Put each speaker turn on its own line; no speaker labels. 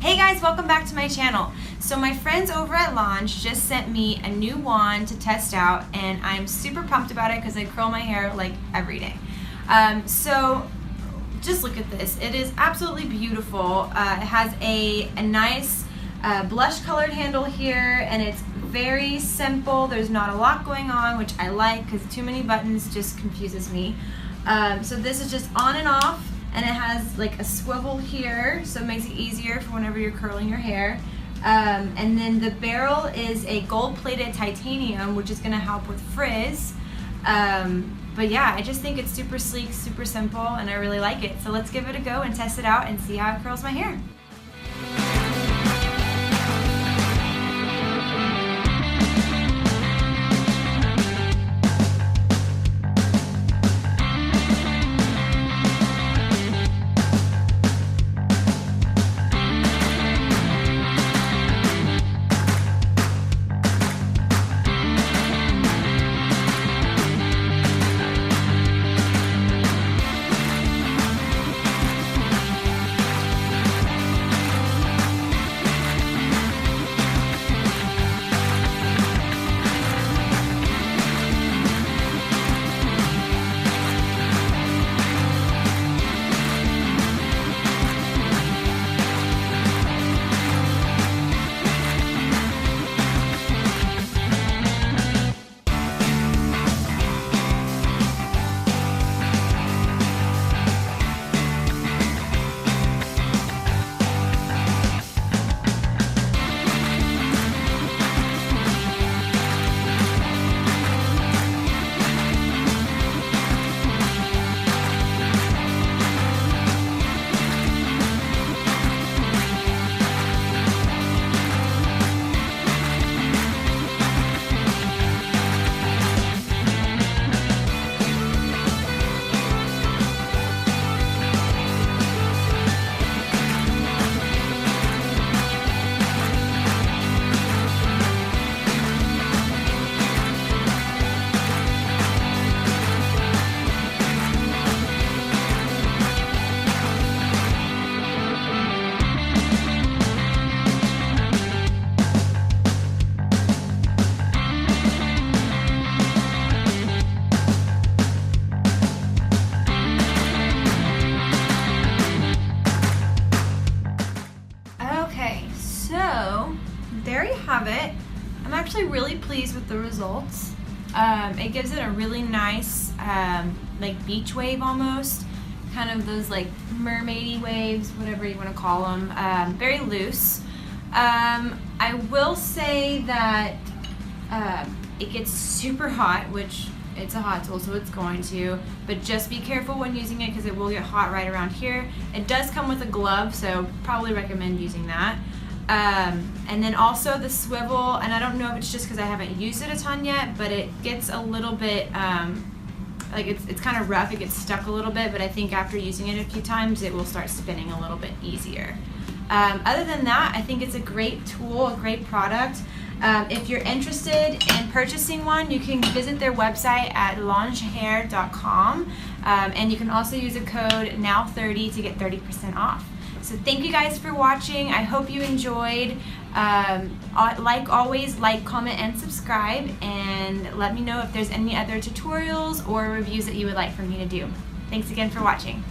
Hey guys, welcome back to my channel. So my friends over at Launch just sent me a new wand to test out, and I'm super pumped about it because I curl my hair like every day. So just look at this. It is absolutely beautiful. It has a nice blush colored handle here, and it's very simple. There's not a lot going on, which I like because too many buttons just confuses me. So this is just on and off. And it has like a swivel here, so it makes it easier for whenever you're curling your hair. And then the barrel is a gold-plated titanium, which is gonna help with frizz. But yeah, I just think it's super sleek, super simple, and I really like it. So let's give it a go and test it out and see how it curls my hair. So there you have it. I'm actually really pleased with the results. It gives it a really nice like beach wave almost, kind of those like mermaidy waves, whatever you want to call them. Very loose. I will say that it gets super hot, which it's a hot tool, so it's going to, but just be careful when using it because it will get hot right around here. It does come with a glove, so probably recommend using that. And then also the swivel, and I don't know if it's just because I haven't used it a ton yet, but it gets a little bit, like it's kind of rough, it gets stuck a little bit, but I think after using it a few times it will start spinning a little bit easier. Other than that, I think it's a great tool, a great product. If you're interested in purchasing one, you can visit their website at launchhair.com, and you can also use a code NOW30 to get 30% off. So thank you guys for watching. I hope you enjoyed. Like always, like, comment, and subscribe, and let me know if there's any other tutorials or reviews that you would like for me to do. Thanks again for watching.